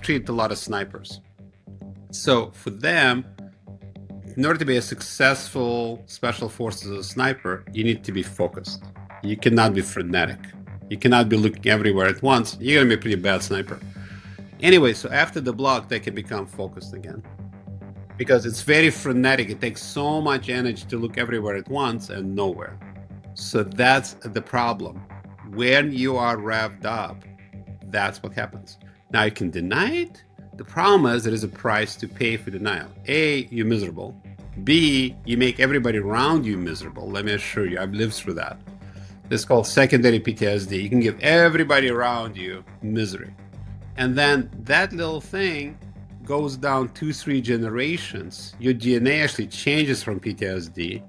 treat a lot of snipers. So for them, in order to be a successful special forces sniper, you need to be focused. You cannot be frenetic. You cannot be looking everywhere at once. You're going to be a pretty bad sniper. Anyway, so after the block, they can become focused again. Because it's very frenetic. It takes so much energy to look everywhere at once and nowhere. So that's the problem. When you are revved up, that's what happens. Now you can deny it. The problem is there is a price to pay for denial. A, you're miserable. B, you make everybody around you miserable. Let me assure you, I've lived through that. This is called secondary PTSD. You can give everybody around you misery. And then that little thing goes down 2-3 generations. Your DNA actually changes from PTSD.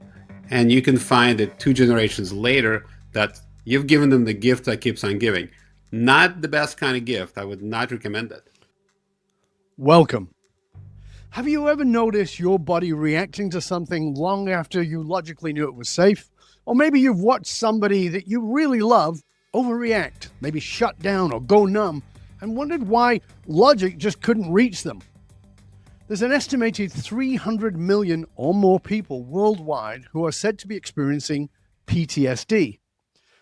And you can find that 2 generations later that you've given them the gift that keeps on giving. Not the best kind of gift. I would not recommend it. Welcome. Have you ever noticed your body reacting to something long after you logically knew it was safe? Or maybe you've watched somebody that you really love overreact, maybe shut down or go numb, and wondered why logic just couldn't reach them. There's an estimated 300 million or more people worldwide who are said to be experiencing PTSD.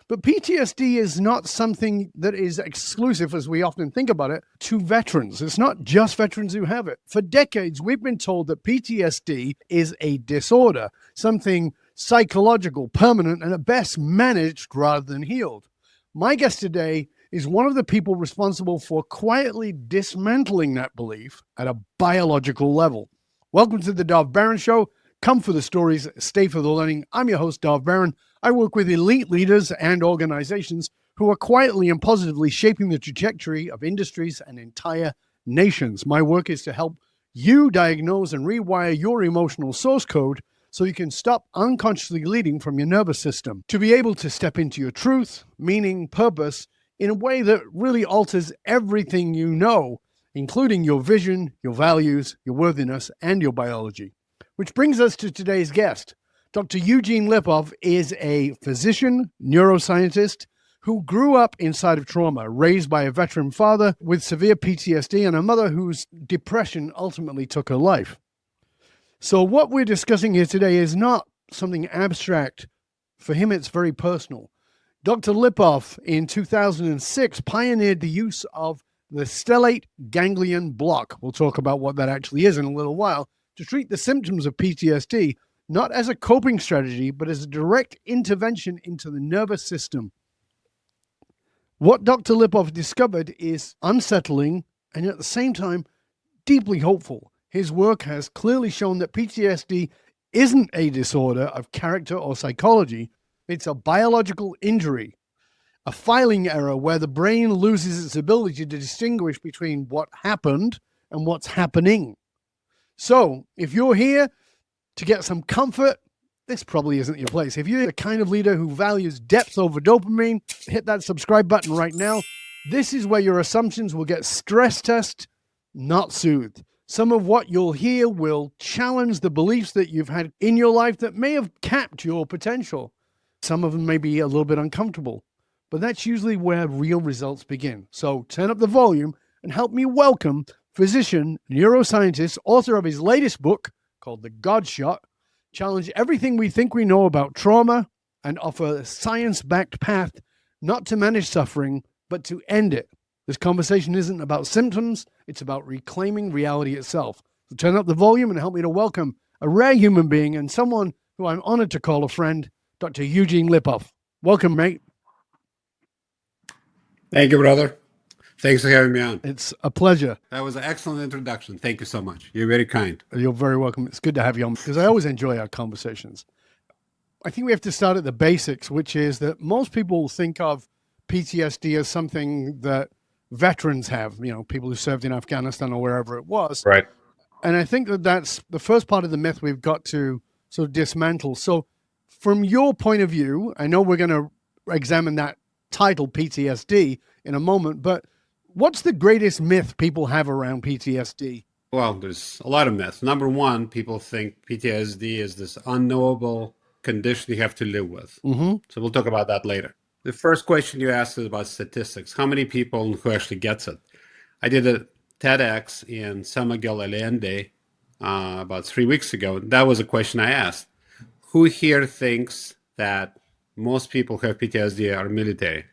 But PTSD is not something that is exclusive, as we often think about it, to veterans. It's not just veterans who have it. For decades, we've been told that PTSD is a disorder, something psychological, permanent, and at best managed rather than healed. My guest today is one of the people responsible for quietly dismantling that belief at a biological level. Welcome to the Dov Baron Show. Come for the stories, stay for the learning. I'm your host, Dov Baron. I work with elite leaders and organizations who are quietly and positively shaping the trajectory of industries and entire nations. My work is to help you diagnose and rewire your emotional source code so you can stop unconsciously leading from your nervous system, to be able to step into your truth, meaning, purpose, in a way that really alters everything you know, including your vision, your values, your worthiness, and your biology. Which brings us to today's guest. Dr. Eugene Lipov is a physician, neuroscientist, who grew up inside of trauma, raised by a veteran father with severe PTSD and a mother whose depression ultimately took her life. So what we're discussing here today is not something abstract. For him, it's very personal. Dr. Lipov, in 2006, pioneered the use of the Stellate Ganglion Block. We'll talk about what that actually is in a little while, to treat the symptoms of PTSD, not as a coping strategy, but as a direct intervention into the nervous system. What Dr. Lipov discovered is unsettling and at the same time deeply hopeful. His work has clearly shown that PTSD isn't a disorder of character or psychology. It's a biological injury, a filing error where the brain loses its ability to distinguish between what happened and what's happening. So if you're here to get some comfort, this probably isn't your place. If you're the kind of leader who values depth over dopamine, hit that subscribe button right now. This is where your assumptions will get stress tested, not soothed. Some of what you'll hear will challenge the beliefs that you've had in your life that may have capped your potential. Some of them may be a little bit uncomfortable, but that's usually where real results begin. So turn up the volume and help me welcome physician, neuroscientist, author of his latest book called The God Shot, challenge everything we think we know about trauma and offer a science-backed path not to manage suffering, but to end it. This conversation isn't about symptoms, it's about reclaiming reality itself. So turn up the volume and help me to welcome a rare human being and someone who I'm honored to call a friend, Dr. Eugene Lipov. Welcome, mate. Thank you, brother. Thanks for having me on. It's a pleasure. That was an excellent introduction. Thank you so much. You're very kind. You're very welcome. It's good to have you on because I always enjoy our conversations. I think we have to start at the basics, which is that most people think of PTSD as something that veterans have, people who served in Afghanistan or wherever it was. Right. And I think that that's the first part of the myth we've got to sort of dismantle. So from your point of view, I know we're going to examine that title PTSD in a moment, but what's the greatest myth people have around PTSD? Well, there's a lot of myths. Number one, people think PTSD is this unknowable condition you have to live with. Mm-hmm. So we'll talk about that later. The first question you asked is about statistics. How many people who actually gets it? I did a TEDx in San Miguel Allende about 3 weeks ago. That was a question I asked. Who here thinks that most people who have PTSD are military?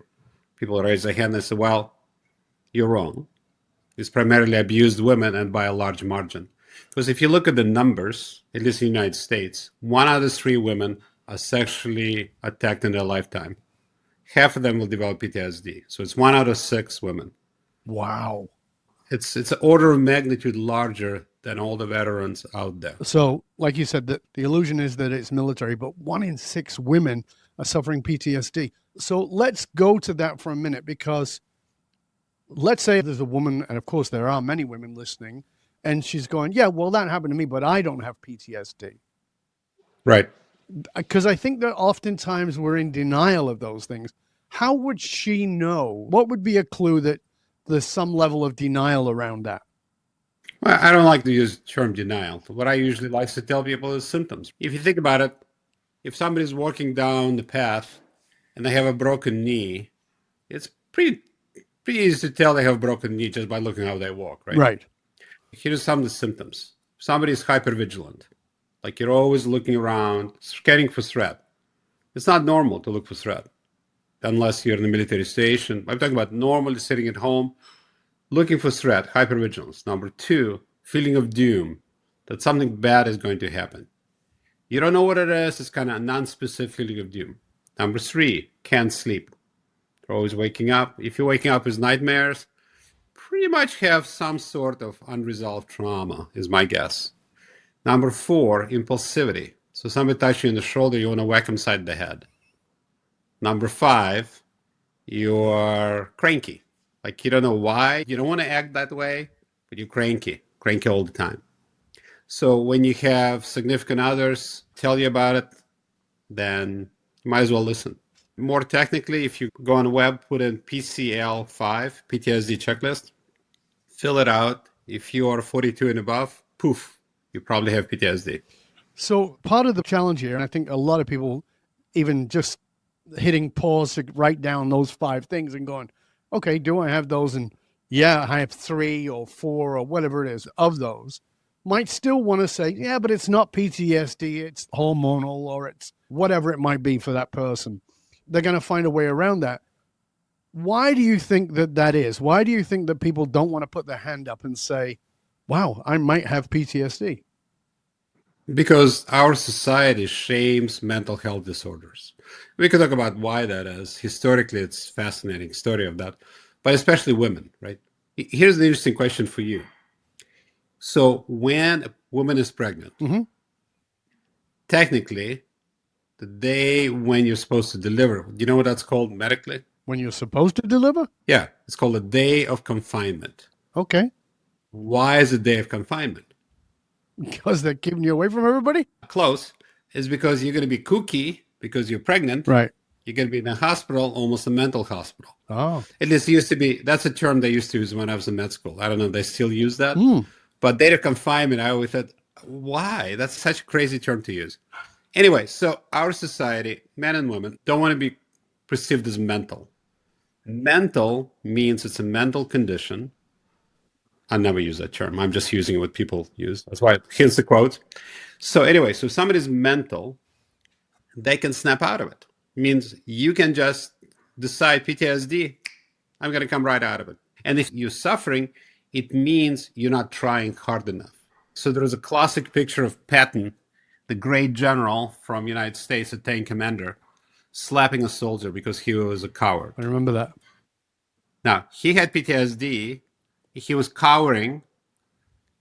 People raise their hand and say, well, you're wrong. It's primarily abused women and by a large margin. Because if you look at the numbers, at least in the United States, 1 out of 3 women are sexually attacked in their lifetime. Half of them will develop PTSD. So it's 1 out of 6 women. Wow. It's an order of magnitude larger than all the veterans out there. So, like you said, that the illusion is that it's military, but 1 in 6 women are suffering PTSD. So let's go to that for a minute, because let's say there's a woman, and of course there are many women listening, and she's going, yeah, well, that happened to me, but I don't have PTSD. Right. Because I think that oftentimes we're in denial of those things. How would she know? What would be a clue that there's some level of denial around that? Well, I don't like to use the term denial. What I usually like to tell people is symptoms. If you think about it, if somebody's walking down the path and they have a broken knee, it's pretty easy to tell they have a broken knee just by looking how they walk, right? Right. Here's some of the symptoms. Somebody's hypervigilant. Like you're always looking around, scanning for threat. It's not normal to look for threat unless you're in a military station. I'm talking about normally sitting at home, looking for threat, hypervigilance. Number 2, feeling of doom, that something bad is going to happen. You don't know what it is. It's kind of a non-specific feeling of doom. Number 3, can't sleep. You're always waking up. If you're waking up with nightmares, pretty much have some sort of unresolved trauma, is my guess. Number 4, impulsivity. So somebody touches you on the shoulder, you want to whack them side the head. Number 5, you're cranky. Like you don't know why. You don't want to act that way, but you're cranky all the time. So when you have significant others tell you about it, then you might as well listen. More technically, if you go on the web, put in PCL5, PTSD checklist, fill it out. If you are 42 and above, poof, you probably have PTSD. So part of the challenge here, and I think a lot of people even just hitting pause to write down those 5 things and going, okay, do I have those? And yeah, I have 3 or 4 or whatever it is of those. Might still want to say, yeah, but it's not PTSD, it's hormonal, or it's whatever it might be for that person. They're going to find a way around that. Why do you think that that is? Why do you think that people don't want to put their hand up and say, wow, I might have PTSD? Because our society shames mental health disorders. We could talk about why that is. Historically, it's a fascinating story of that, but especially women, right? Here's the interesting question for you. So when a woman is pregnant, technically, the day when you're supposed to deliver, you know what that's called medically? When you're supposed to deliver? Yeah, it's called a day of confinement. Okay. Why is it a day of confinement? Because they're keeping you away from everybody? Close. Is because you're going to be kooky because you're pregnant. Right. You're going to be in a hospital, almost a mental hospital. Oh. At least it used to be, that's a term they used to use when I was in med school. I don't know if they still use that. But day of confinement, I always thought, why? That's such a crazy term to use. Anyway, so our society, men and women, don't want to be perceived as mental. Mental means it's a mental condition. I never use that term. I'm just using it what people use. That's why, here's the quote. So anyway, so if somebody's mental, they can snap out of it. It means you can just decide PTSD, I'm going to come right out of it. And if you're suffering, it means you're not trying hard enough. So there's a classic picture of Patton, the great general from United States, a tank commander, slapping a soldier because he was a coward. I remember that. Now, he had PTSD. He was cowering.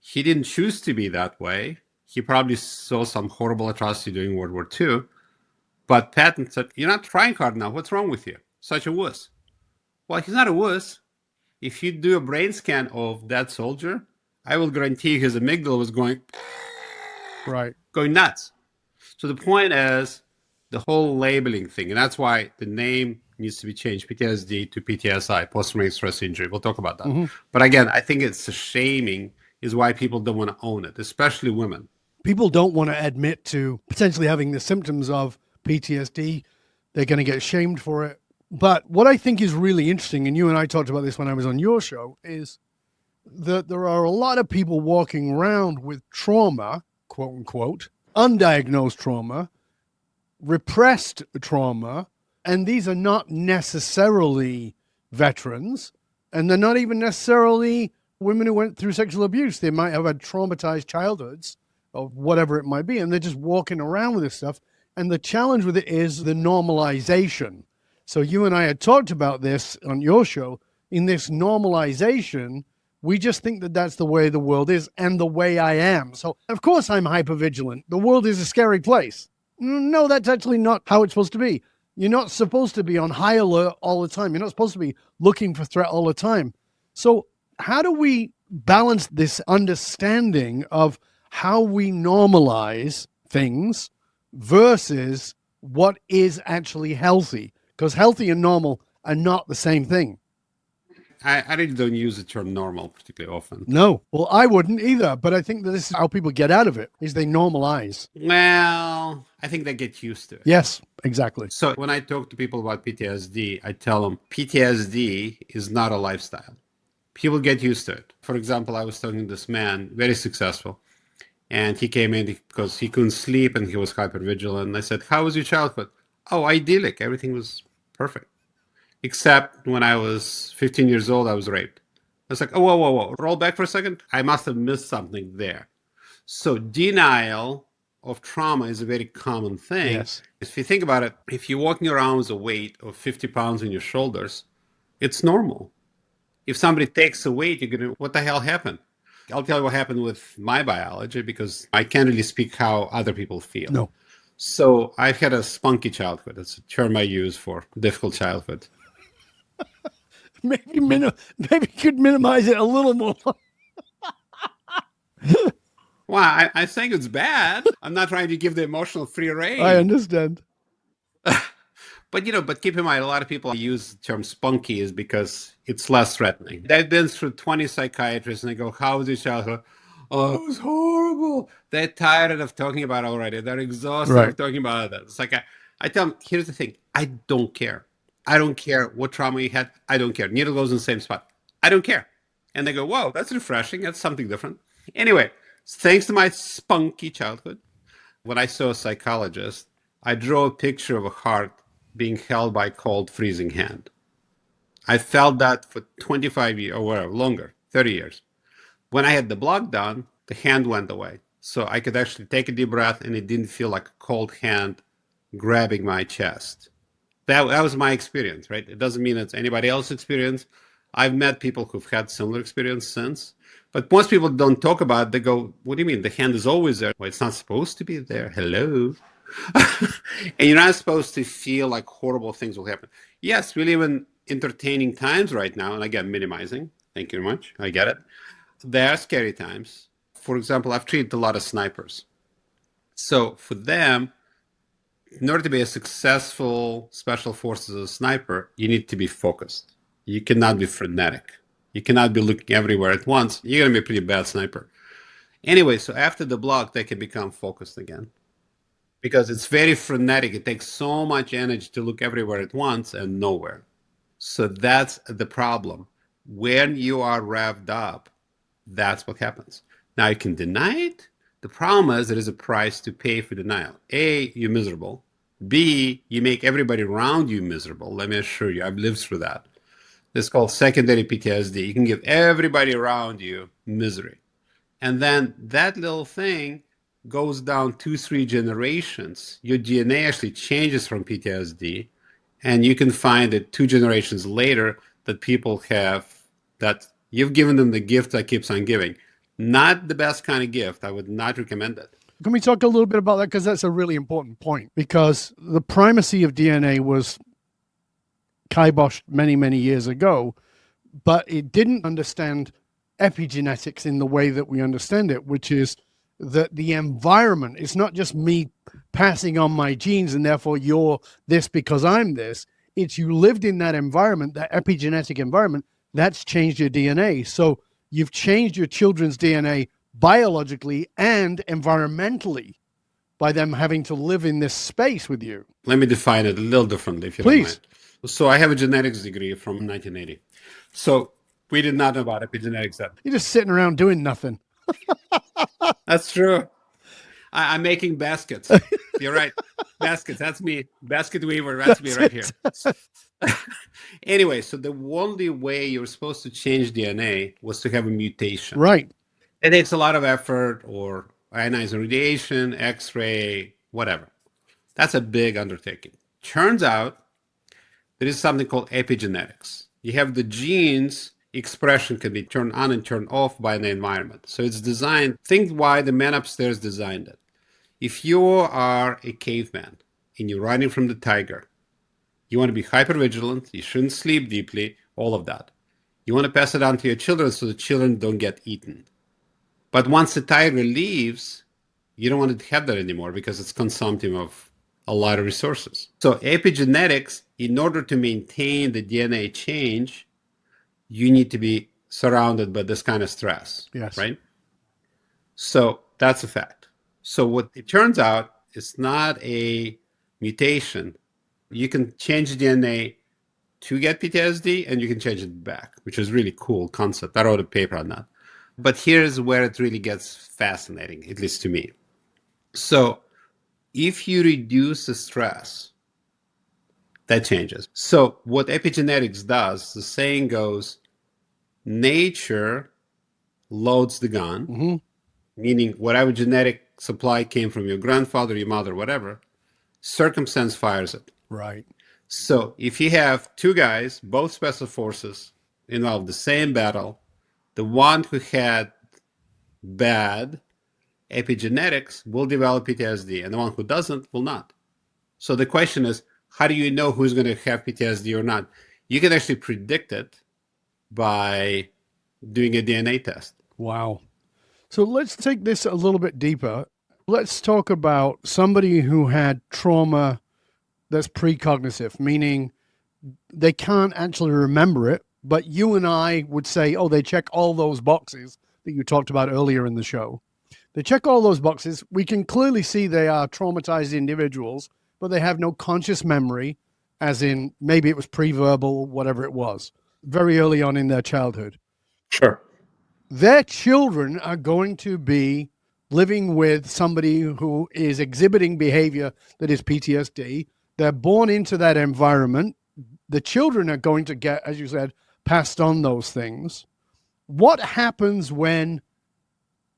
He didn't choose to be that way. He probably saw some horrible atrocity during World War II. But Patton said, you're not trying hard enough. What's wrong with you? Such a wuss. Well, he's not a wuss. If you do a brain scan of that soldier, I will guarantee his amygdala was going nuts. So the point is the whole labeling thing. And that's why the name needs to be changed, PTSD to PTSI, post-traumatic stress injury. We'll talk about that. But again, I think it's a shaming is why people don't want to own it, especially women. People don't want to admit to potentially having the symptoms of PTSD. They're going to get shamed for it. But what I think is really interesting, and you and I talked about this when I was on your show, is that there are a lot of people walking around with trauma, quote unquote, undiagnosed trauma, repressed trauma, and these are not necessarily veterans, and they're not even necessarily women who went through sexual abuse. They might have had traumatized childhoods or whatever it might be, and they're just walking around with this stuff. And the challenge with it is the normalization. So you and I had talked about this on your show. In this normalization, we just think that that's the way the world is and the way I am. So of course I'm hypervigilant. The world is a scary place. No, that's actually not how it's supposed to be. You're not supposed to be on high alert all the time. You're not supposed to be looking for threat all the time. So how do we balance this understanding of how we normalize things versus what is actually healthy? Because healthy and normal are not the same thing. I really don't use the term normal particularly often. No, well, I wouldn't either. But I think that this is how people get out of it, is they normalize. Well, I think they get used to it. Yes, exactly. So when I talk to people about PTSD, I tell them PTSD is not a lifestyle. People get used to it. For example, I was talking to this man, very successful, and he came in because he couldn't sleep and he was hypervigilant. And I said, "How was your childhood?" "Oh, idyllic. Everything was perfect. Except when I was 15 years old, I was raped." I was like, "Oh, whoa, whoa, whoa. Roll back for a second. I must have missed something there." So denial of trauma is a very common thing. Yes. If you think about it, if you're walking around with a weight of 50 pounds on your shoulders, it's normal. If somebody takes a weight, you're going to, what the hell happened? I'll tell you what happened with my biology because I can't really speak how other people feel. No. So I've had a spunky childhood. That's a term I use for difficult childhood. Maybe you could minimize it a little more. Well, I'm saying it's bad. I'm not trying to give the emotional free rein. I understand. But keep in mind, a lot of people use the term spunky is because it's less threatening. They've been through 20 psychiatrists and they go, "How was your childhood?" "Oh, it was horrible." They're tired of talking about it already. They're exhausted Right. of talking about it. It's like, I tell them, here's the thing. I don't care. I don't care what trauma you had. I don't care. Needle goes in the same spot. I don't care. And they go, "Whoa, that's refreshing. That's something different." Anyway, thanks to my spunky childhood, when I saw a psychologist, I drew a picture of a heart being held by a cold, freezing hand. I felt that for 25 years or whatever, longer, 30 years. When I had the block done, the hand went away. So I could actually take a deep breath and it didn't feel like a cold hand grabbing my chest. That was my experience, right? It doesn't mean it's anybody else's experience. I've met people who've had similar experience since. But most people don't talk about it. They go, "What do you mean? The hand is always there." "Well, it's not supposed to be there. Hello." And you're not supposed to feel like horrible things will happen. Yes, we live in entertaining times right now. And again, minimizing. Thank you very much. I get it. There are scary times. For example, I've treated a lot of snipers. So for them, in order to be a successful special forces sniper, you need to be focused. You cannot be frenetic. You cannot be looking everywhere at once. You're going to be a pretty bad sniper. Anyway, so after the block, they can become focused again. Because it's very frenetic. It takes so much energy to look everywhere at once and nowhere. So that's the problem. When you are revved up, that's what happens. Now you can deny it. The problem is there is a price to pay for denial. A, you're miserable. B, you make everybody around you miserable. Let me assure you, I've lived through that. This is called secondary PTSD. You can give everybody around you misery. And then that little thing goes down 2-3 generations. Your DNA actually changes from PTSD. And you can find that 2 generations later that people have, that you've given them the gift that keeps on giving. Not the best kind of gift. I would not recommend it. Can we talk a little bit about that? Because that's a really important point. Because the primacy of DNA was kiboshed many, many years ago, but it didn't understand epigenetics in the way that we understand it, which is that the environment, it's not just me passing on my genes and therefore you're this because I'm this. It's you lived in that environment, that epigenetic environment, that's changed your DNA. So you've changed your children's DNA biologically and environmentally by them having to live in this space with you. Let me define it a little differently, if you don't mind. So I have a genetics degree from 1980. So We did not know about epigenetics then. You're just sitting around doing nothing. That's true. I'm making baskets. You're right. Baskets. That's me. Basket weaver. That's me right here. Anyway, so the only way you're supposed to change DNA was to have a mutation. Right. It takes a lot of effort, or ionizing radiation, X-ray, whatever. That's a big undertaking. Turns out there is something called epigenetics. You have the genes expression can be turned on and turned off by the environment. So it's designed, think why the man upstairs designed it. If you are a caveman and you're running from the tiger, you want to be hypervigilant, you shouldn't sleep deeply, all of that. You want to pass it on to your children so the children don't get eaten. But once the tiger leaves, you don't want to have that anymore because it's consumptive of a lot of resources. So epigenetics, in order to maintain the DNA change, you need to be surrounded by this kind of stress, Yes. right? So that's a fact. So what it turns out, it's not a mutation. You can change DNA to get PTSD and you can change it back, which is really cool concept. I wrote a paper on that. But here's where it really gets fascinating, at least to me. So if you reduce the stress, that changes. So what epigenetics does, the saying goes, nature loads the gun, meaning whatever genetic supply came from your grandfather, your mother, whatever, circumstance fires it. Right. So if you have two guys, both special forces, involved the same battle, the one who had bad epigenetics will develop PTSD, and the one who doesn't will not. So the question is, how do you know who's going to have PTSD or not? You can actually predict it by doing a DNA test. Wow. So let's take this a little bit deeper. Let's talk about somebody who had trauma that's precognitive, meaning they can't actually remember it, but you and I would say, oh, they check all those boxes that you talked about earlier in the show. They check all those boxes. We can clearly see they are traumatized individuals, but they have no conscious memory, as in maybe it was pre-verbal, whatever it was, very early on in their childhood. Sure. Their children are going to be living with somebody who is exhibiting behavior that is PTSD. They're born into that environment. The children are going to get, as you said, passed on those things. What happens when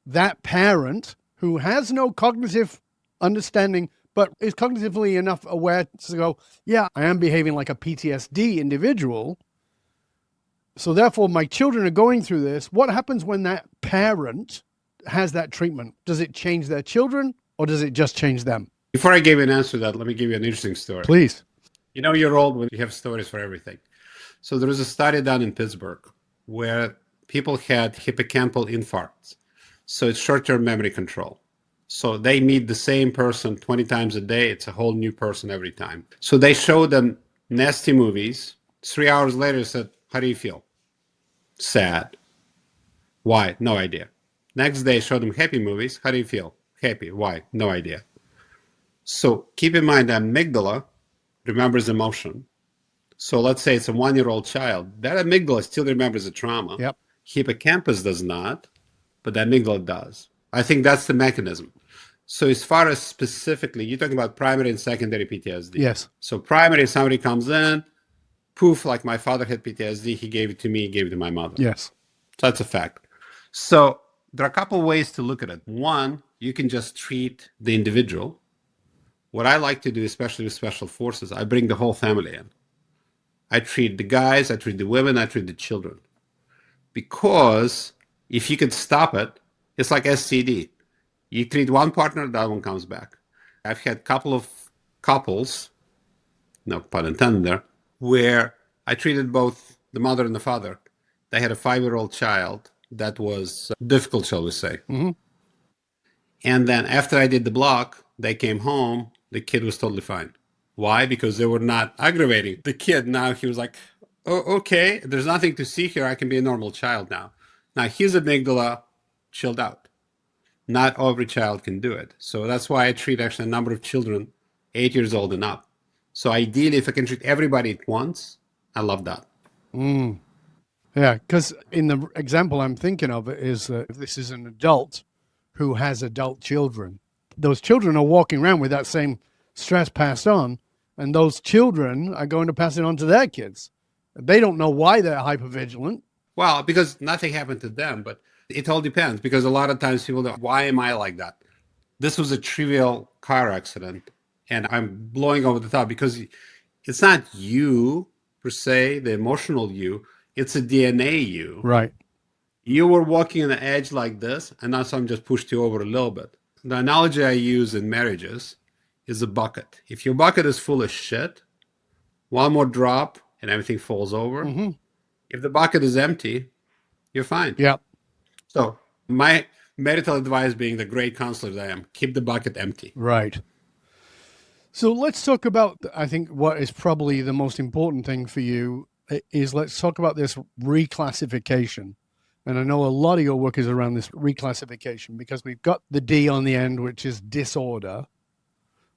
that parent who has no cognitive understanding, but is cognitively enough aware to go, yeah, I am behaving like a PTSD individual, so therefore my children are going through this. What happens when that parent has that treatment? Does it change their children or does it just change them? Before I give you an answer to that, let me give you an interesting story. Please. You know, you're old when you have stories for everything. So there was a study done in Pittsburgh where people had hippocampal infarcts. So it's short-term memory control. So they meet the same person 20 times a day. It's a whole new person every time. So they showed them nasty movies. 3 hours later, said, how do you feel? Sad. Why? No idea. Next day, showed them happy movies. How do you feel? Happy. Why? No idea. So keep in mind that amygdala remembers emotion. So let's say it's a 1-year-old child. That amygdala still remembers the trauma. Yep. Hippocampus does not, but the amygdala does. I think that's the mechanism. So as far as specifically, you're talking about primary and secondary PTSD. Yes. So primary, somebody comes in, poof, like my father had PTSD, he gave it to me, gave it to my mother. Yes. So that's a fact. So there are a couple ways to look at it. One, you can just treat the individual. What I like to do, especially with special forces, I bring the whole family in. I treat the guys, I treat the women, I treat the children. Because if you could stop it, it's like STD. You treat one partner, that one comes back. I've had a couple of couples, no pun intended there, where I treated both the mother and the father. They had a 5-year-old child that was difficult, shall we say. Mm-hmm. And then after I did the block, they came home, the kid was totally fine. Why? Because they were not aggravating the kid. Now he was like, oh, okay, there's nothing to see here. I can be a normal child now. Now his amygdala chilled out. Not every child can do it. So that's why I treat actually a number of children 8 years old and up. So ideally, if I can treat everybody at once, I love that. Yeah, because in the example I'm thinking of it is if this is an adult who has adult children, those children are walking around with that same stress passed on, and those children are going to pass it on to their kids. They don't know why they're hypervigilant. Well, because nothing happened to them, but it all depends because a lot of times people go, why am I like that? This was a trivial car accident and I'm blowing over the top because it's not you per se, the emotional you, it's a DNA you. Right. You were walking on the edge like this, and now someone just pushed you over a little bit. The analogy I use in marriages is a bucket. If your bucket is full of shit, one more drop and everything falls over. Mm-hmm. If the bucket is empty, you're fine. Yeah. So my marital advice, being the great counselor that I am, keep the bucket empty. Right. So let's talk about, I think, what is probably the most important thing for you is let's talk about this reclassification. And I know a lot of your work is around this reclassification because we've got the D on the end, which is disorder,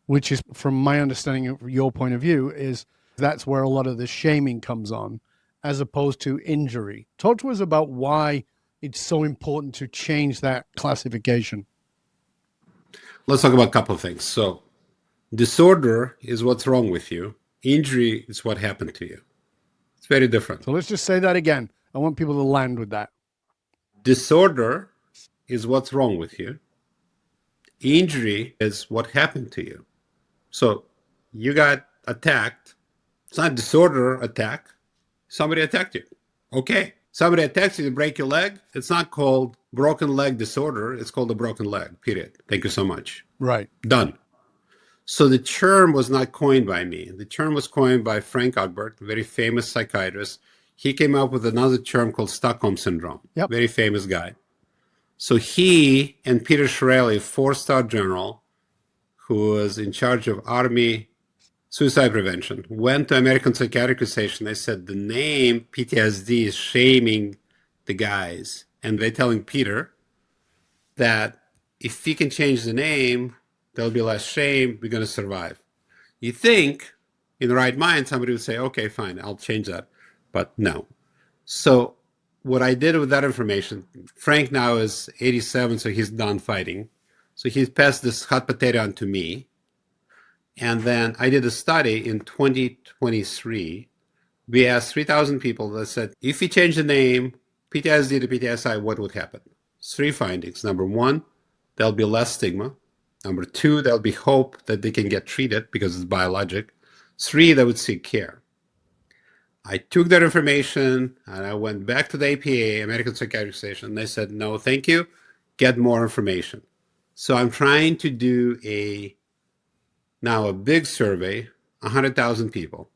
which is, from my understanding of your point of view, is that's where a lot of the shaming comes on, as opposed to injury. Talk to us about why it's so important to change that classification. Let's talk about a couple of things. So disorder is what's wrong with you. Injury is what happened to you. It's very different. So let's just say that again. I want people to land with that. Disorder is what's wrong with you. Injury is what happened to you. So you got attacked. It's not disorder attack. Somebody attacked you. Okay. Somebody attacks you to break your leg. It's not called broken leg disorder. It's called a broken leg, period. Thank you so much. Right. Done. So the term was not coined by me. The term was coined by Frank Ogbert, a very famous psychiatrist. He came up with another term called Stockholm Syndrome. Yep. Very famous guy. So he and Peter Shirley, four-star general, who was in charge of Army suicide prevention, went to American Psychiatric Association. They said the name PTSD is shaming the guys. And they're telling Peter that if he can change the name, there'll be less shame, we're going to survive. You think, in the right mind, somebody would say, okay, fine, I'll change that. But no. So what I did with that information, Frank now is 87, so he's done fighting. So he passed this hot potato on to me. And then I did a study in 2023. We asked 3,000 people that said, if you change the name PTSD to PTSI, what would happen? 3 findings. Number 1, there'll be less stigma. Number 2, there'll be hope that they can get treated because it's biologic. 3, they would seek care. I took that information and I went back to the APA, American Psychiatric Association, and they said, no, thank you, get more information. So I'm trying to do now a big survey, 100,000 people.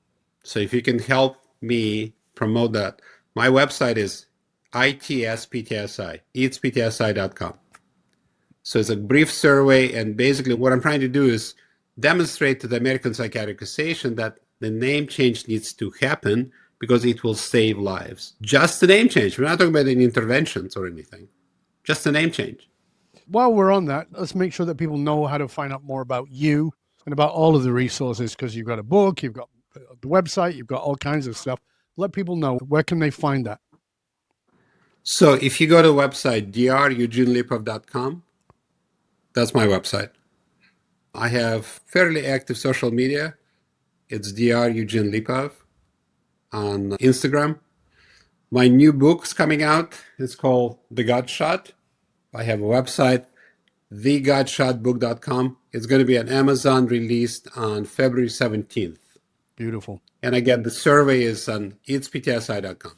So if you can help me promote that, my website is ITSPTSI, eatsptsi.com. So it's a brief survey, and basically what I'm trying to do is demonstrate to the American Psychiatric Association that the name change needs to happen because it will save lives. Just the name change. We're not talking about any interventions or anything. Just the name change. While we're on that, let's make sure that people know how to find out more about you and about all of the resources, because you've got a book, you've got the website, you've got all kinds of stuff. Let people know, where can they find that? So if you go to the website, dr.eugenelipov.com, that's my website. I have fairly active social media. It's Dr. Eugene Lipov on Instagram. My new book's coming out. It's called The God Shot. I have a website, thegodshotbook.com. It's going to be on Amazon, released on February 17th. Beautiful. And again, the survey is on eatsptsi.com.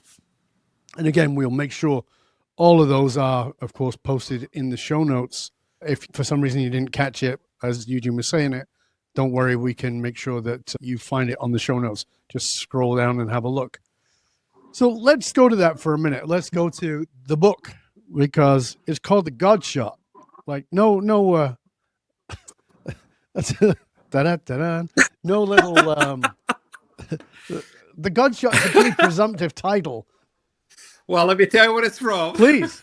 And again, we'll make sure all of those are, of course, posted in the show notes. If for some reason you didn't catch it, as Eugene was saying it, don't worry, we can make sure that you find it on the show notes. Just scroll down and have a look. So let's go to that for a minute. Let's go to the book, because it's called The God Shot. Like, no, that's no little, The God Shot is a pretty presumptive title. Well, let me tell you what it's from. Please.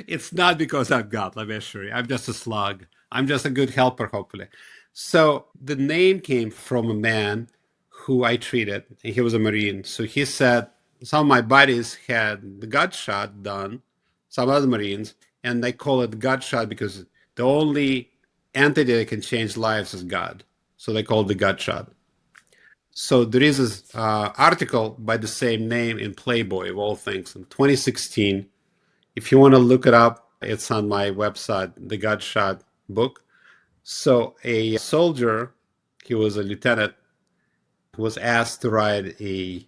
It's not because I'm God, let me assure you. I'm just a slug. I'm just a good helper, hopefully. So the name came from a man who I treated. He was a Marine. So he said, some of my buddies had the gut shot done, some other Marines, and they call it gut shot because the only entity that can change lives is God. So they call it the gut shot. So there is this article by the same name in Playboy, of all things, in 2016. If you want to look it up, it's on my website, the Gut Shot book. So a soldier, he was a lieutenant, was asked to write a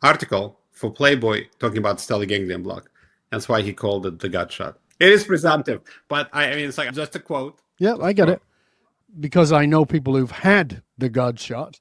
article for Playboy talking about Stellate Ganglion Block. That's why he called it the gut shot. It is presumptive, but I mean, it's like just a quote. Yeah, I get it. Because I know people who've had the gut shot,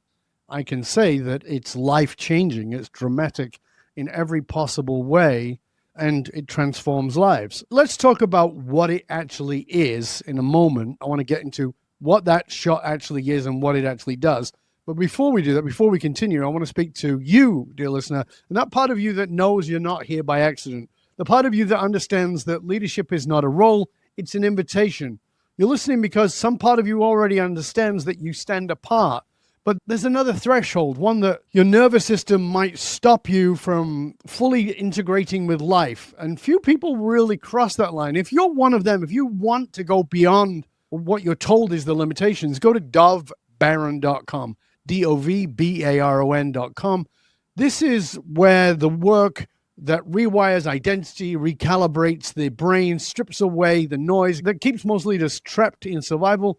I can say that it's life-changing. It's dramatic in every possible way, and it transforms lives. Let's talk about what it actually is in a moment. I want to get into what that shot actually is and what it actually does. But before we do that, before we continue, I want to speak to you, dear listener, and that part of you that knows you're not here by accident, the part of you that understands that leadership is not a role, it's an invitation. You're listening because some part of you already understands that you stand apart. But there's another threshold, one that your nervous system might stop you from fully integrating with life. And few people really cross that line. If you're one of them, if you want to go beyond what you're told is the limitations, go to dovbaron.com, DOVBARON.com. This is where the work that rewires identity, recalibrates the brain, strips away the noise that keeps most leaders trapped in survival.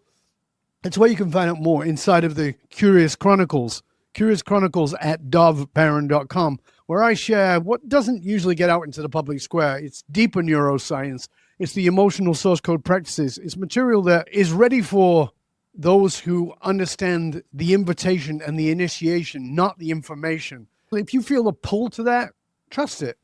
It's where you can find out more inside of the Curious Chronicles at dovbaron.com, where I share what doesn't usually get out into the public square. It's deeper neuroscience. It's the emotional source code practices. It's material that is ready for those who understand the invitation and the initiation, not the information. If you feel a pull to that, trust it.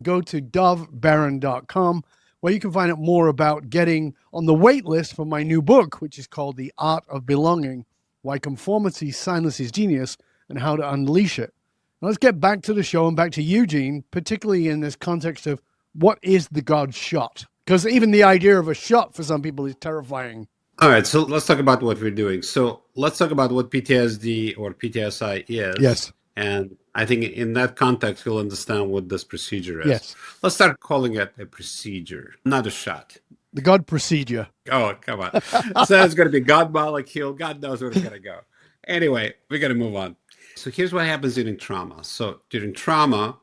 Go to dovbaron.com, where you can find out more about getting on the wait list for my new book, which is called The Art of Belonging, Why Conformity Silences Genius and How to Unleash It. Now let's get back to the show and back to Eugene, particularly in this context of what is the God shot? Because even the idea of a shot for some people is terrifying. All right, so let's talk about what we're doing. So let's talk about what PTSD or PTSI is. Yes. And I think in that context, you'll understand what this procedure is. Yes. Let's start calling it a procedure, not a shot. The God procedure. Oh, come on. So it's going to be God molecule. God knows where it's going to go. Anyway, we got to move on. So here's what happens during trauma. So during trauma,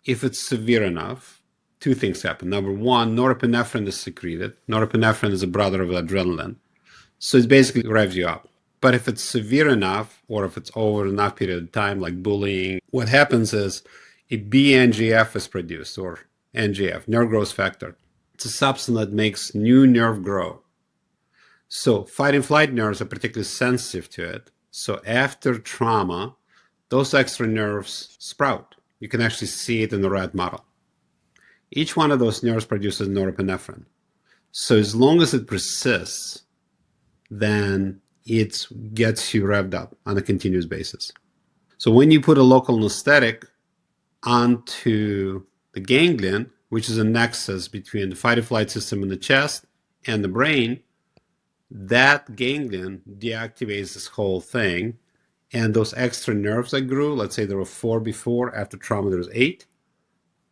if it's severe enough, two things happen. Number one, norepinephrine is secreted. Norepinephrine is a brother of adrenaline. So it basically revs you up. But if it's severe enough, or if it's over enough period of time, like bullying, what happens is a BNGF is produced, or NGF, nerve growth factor. It's a substance that makes new nerve grow. So fight and flight nerves are particularly sensitive to it. So after trauma, those extra nerves sprout. You can actually see it in the rat model. Each one of those nerves produces norepinephrine. So as long as it persists, then it gets you revved up on a continuous basis. So when you put a local anesthetic onto the ganglion, which is a nexus between the fight or flight system in the chest and the brain, that ganglion deactivates this whole thing. And those extra nerves that grew, let's say there were 4 before, after trauma there's 8.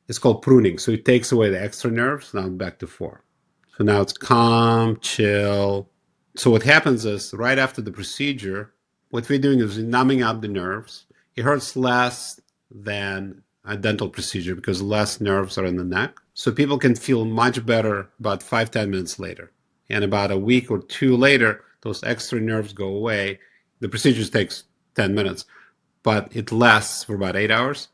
It's called pruning. So it takes away the extra nerves, now back to 4. So now it's calm, chill. So what happens is right after the procedure, what we're doing is numbing up the nerves. It hurts less than a dental procedure because less nerves are in the neck. So people can feel much better about 5-10 minutes later. And about a week or 2 later, those extra nerves go away. The procedure takes 10 minutes, but it lasts for about 8 hours.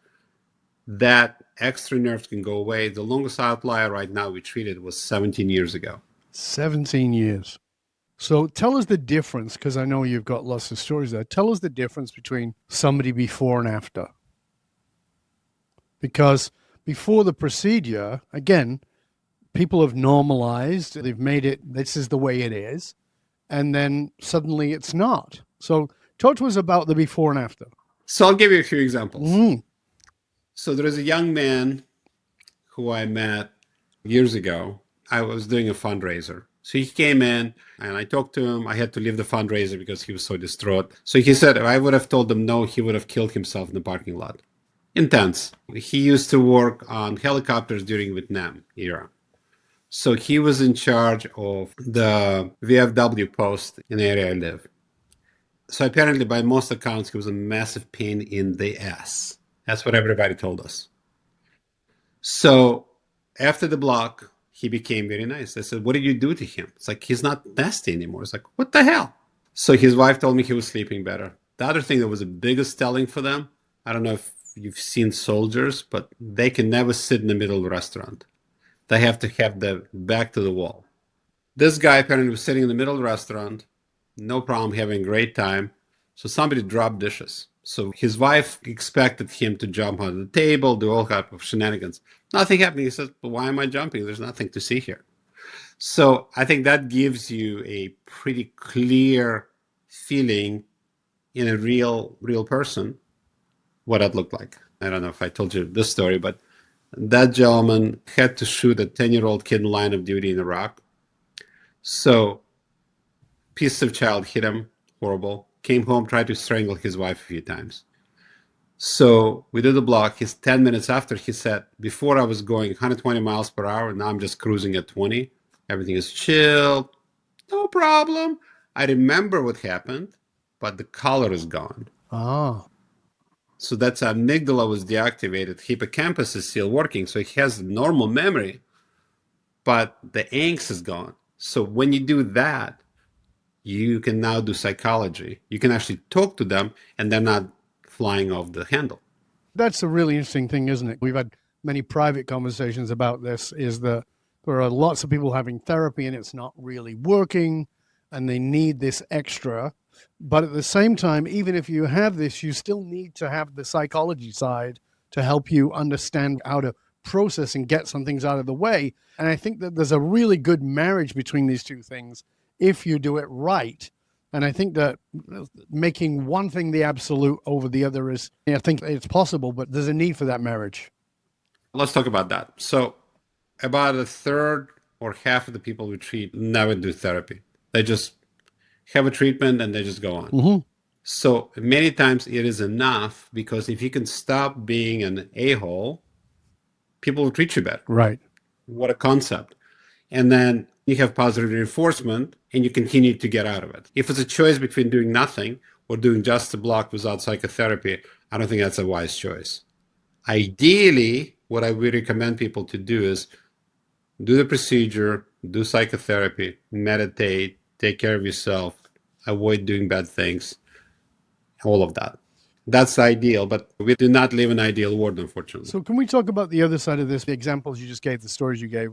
That extra nerves can go away. The longest outlier right now we treated was 17 years ago. 17 years. So tell us the difference, because I know you've got lots of stories there. Tell us the difference between somebody before and after. Because before the procedure, again, people have normalized, they've made it, this is the way it is, and then suddenly it's not. So talk to us about the before and after. So I'll give you a few examples. So there is a young man who I met years ago. I was doing a fundraiser. So he came in and I talked to him. I had to leave the fundraiser because he was so distraught. So he said if I would have told him no, he would have killed himself in the parking lot. Intense. He used to work on helicopters during Vietnam era. So he was in charge of the VFW post in the area I live. So apparently, by most accounts, he was a massive pain in the ass. That's what everybody told us. So after the block, he became very nice. I said, "What did you do to him?" It's like, he's not nasty anymore. It's like, what the hell? So his wife told me he was sleeping better. The other thing that was the biggest telling for them, I don't know if you've seen soldiers, but they can never sit in the middle of a restaurant. They have to have their back to the wall. This guy apparently was sitting in the middle of the restaurant, no problem, having a great time. So somebody dropped dishes. So his wife expected him to jump on the table, do all kinds of shenanigans. Nothing happened. He says, "But why am I jumping? There's nothing to see here." So I think that gives you a pretty clear feeling in a real person what that looked like. I don't know if I told you this story, but that gentleman had to shoot a 10-year-old kid in line of duty in Iraq. So piece of child hit him, horrible. Came home, tried to strangle his wife a few times. So we did the block. He's 10 minutes after, he said, "Before I was going 120 miles per hour, now I'm just cruising at 20. Everything is chill, no problem. I remember what happened, but the color is gone." Ah, So that's amygdala was deactivated. Hippocampus is still working, so he has normal memory, but the angst is gone. So when you do that, you can now do psychology. You can actually talk to them, and they're not flying off the handle. that's a really interesting thing, isn't it? We've had many private conversations about this, is that there are lots of people having therapy and it's not really working and they need this extra. But at the same time, even if you have this, you still need to have the psychology side to help you understand how to process and get some things out of the way. And I think that there's a really good marriage between these two things if you do it right. And I think that making one thing the absolute over the other is, I think it's possible, but there's a need for that marriage. Let's talk about that. So about a third or half of the people we treat never do therapy. They just have a treatment and they just go on. Mm-hmm. So many times it is enough, because if you can stop being an a-hole, people will treat you better. Right. What a concept. And then you have positive reinforcement and you continue to get out of it. If it's a choice between doing nothing or doing just a block without psychotherapy, I don't think that's a wise choice. Ideally, what I would recommend people to do is do the procedure, do psychotherapy, meditate, take care of yourself, avoid doing bad things, all of that. That's ideal, but we do not live in an ideal world, unfortunately. So can we talk about the other side of this? The examples you just gave, the stories you gave,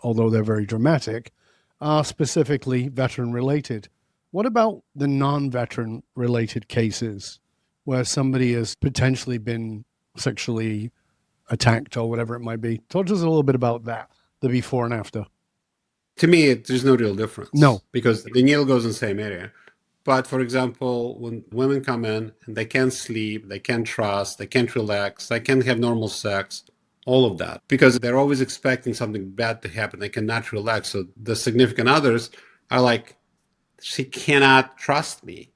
although they're very dramatic, are specifically veteran related. What about the non-veteran related cases where somebody has potentially been sexually attacked or whatever it might be? Talk to us a little bit about that, the before and after. To me, there's no real difference. No. Because the needle goes in the same area. But for example, when women come in and they can't sleep, they can't trust, they can't relax, they can't have normal sex, all of that, because they're always expecting something bad to happen. They cannot relax. So the significant others are like, "She cannot trust me.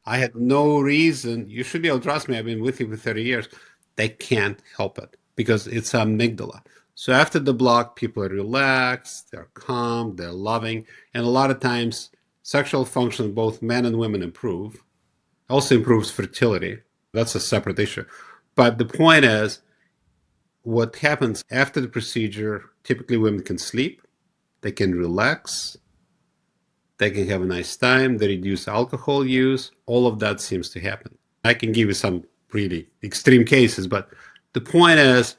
I had no reason. You should be able to trust me. I've been with you for 30 years. They can't help it because it's amygdala. So after the block, people are relaxed, they're calm, they're loving, and a lot of times sexual function, both men and women, improve. Also improves fertility. That's a separate issue. But the point is, what happens after the procedure, typically women can sleep, they can relax, they can have a nice time, they reduce alcohol use. All of that seems to happen. I can give you some really extreme cases, but the point is,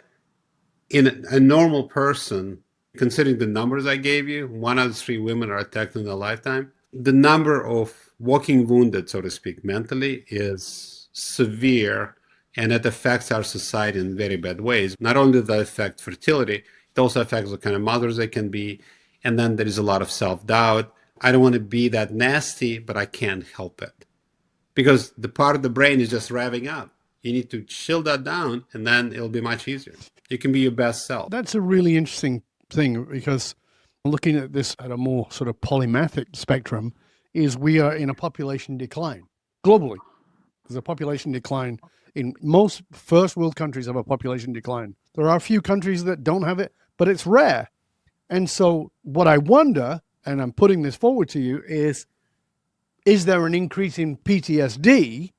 in a normal person, considering the numbers I gave you, 1 out of 3 women are attacked in their lifetime. The number of walking wounded, so to speak, mentally is severe, and it affects our society in very bad ways. Not only does that affect fertility, it also affects what kind of mothers they can be. And then there is a lot of self-doubt. I don't want to be that nasty, but I can't help it. Because the part of the brain is just revving up. You need to chill that down, and then it'll be much easier. You can be your best self. That's a really interesting thing, because looking at this at a more sort of polymathic spectrum, is we are in a population decline globally. There's a population decline in most first world countries have a population decline. There are a few countries that don't have it, but it's rare. And so what I wonder, and I'm putting this forward to you, is there an increase in PTSD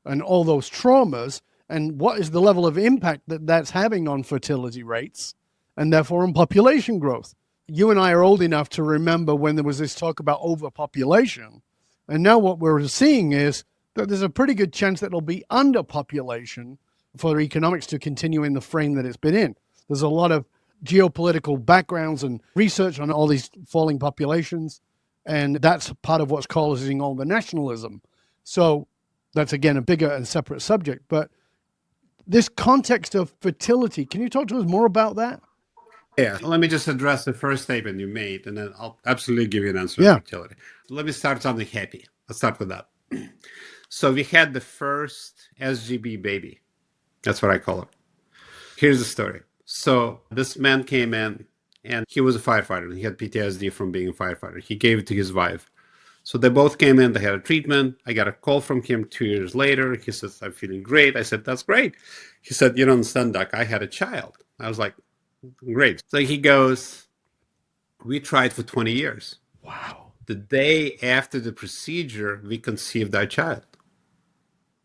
and all those traumas? And what is the level of impact that that's having on fertility rates and therefore on population growth? You and I are old enough to remember when there was this talk about overpopulation. And now what we're seeing is that there's a pretty good chance that it'll be underpopulation for economics to continue in the frame that it's been in. There's a lot of geopolitical backgrounds and research on all these falling populations. And that's part of what's causing all the nationalism. So that's, again, a bigger and separate subject. But this context of fertility, can you talk to us more about that? Yeah, let me just address the first statement you made, and then I'll absolutely give you an answer Yeah. on fertility. Let me start something happy. Let's start with that. So we had the first SGB baby. That's what I call it. Here's the story. So this man came in, and he was a firefighter. He had PTSD from being a firefighter. He gave it to his wife. So they both came in, they had a treatment. I got a call from him 2 years later. He says, I'm feeling great. I said, that's great. He said, you don't understand, Doc, I had a child. I was like, great. So he goes, we tried for 20 years. Wow. The day after the procedure, we conceived our child.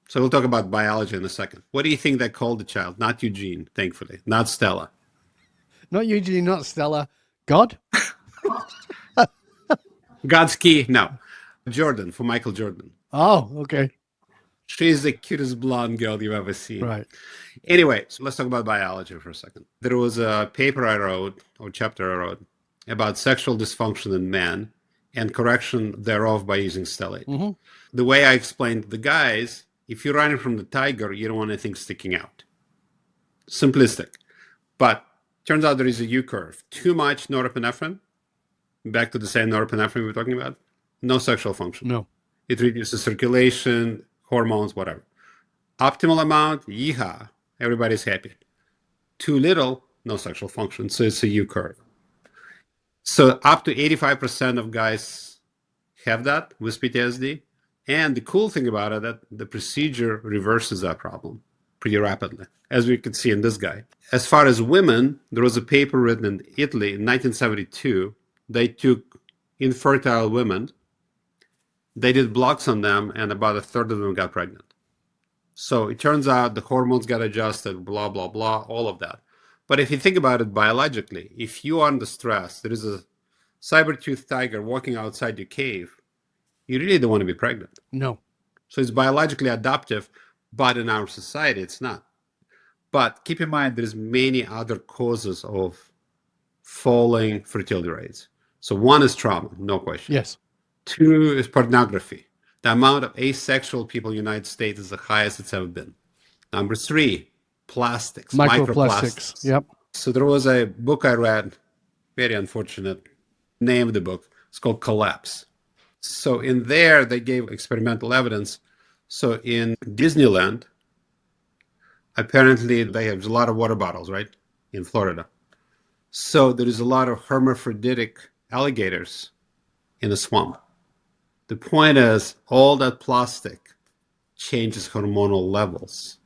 So we'll talk about biology in a second. What do you think they called the child? Not Eugene, thankfully. Not Stella. Not Eugene, not Stella. God? God's key? No. Jordan, for Michael Jordan. Oh, okay. She's the cutest blonde girl you've ever seen. Right. Anyway, so let's talk about biology for a second. There was a paper I wrote, or chapter I wrote, about sexual dysfunction in men and correction thereof by using stellate. Mm-hmm. The way I explained to the guys, if you're running from the tiger, you don't want anything sticking out. Simplistic. But turns out there is a U-curve. Too much norepinephrine, back to the same norepinephrine we were talking about, no sexual function. No. It reduces circulation, hormones, whatever. Optimal amount, yeehaw, everybody's happy. Too little, no sexual function. So it's a U-curve. So up to 85% of guys have that with PTSD. And the cool thing about it, that the procedure reverses that problem pretty rapidly, as we could see in this guy. As far as women, there was a paper written in Italy in 1972. They took infertile women, they did blocks on them, and about a third of them got pregnant. So it turns out the hormones got adjusted, blah, blah, blah, all of that. But if you think about it biologically, if you are under stress, there is a saber-toothed tiger walking outside your cave, you really don't want to be pregnant. No. So it's biologically adaptive, but in our society, it's not. But keep in mind, there's many other causes of falling fertility rates. So one is trauma, no question. Yes. Two is pornography. The amount of asexual people in the United States is the highest it's ever been. Number three, plastics, microplastics. Yep. So there was a book I read, very unfortunate, name of the book. It's called Collapse. So in there, they gave experimental evidence. So in Disneyland, apparently they have a lot of water bottles, right, in Florida. So there is a lot of hermaphroditic alligators in the swamp. The point is, all that plastic changes hormonal levels.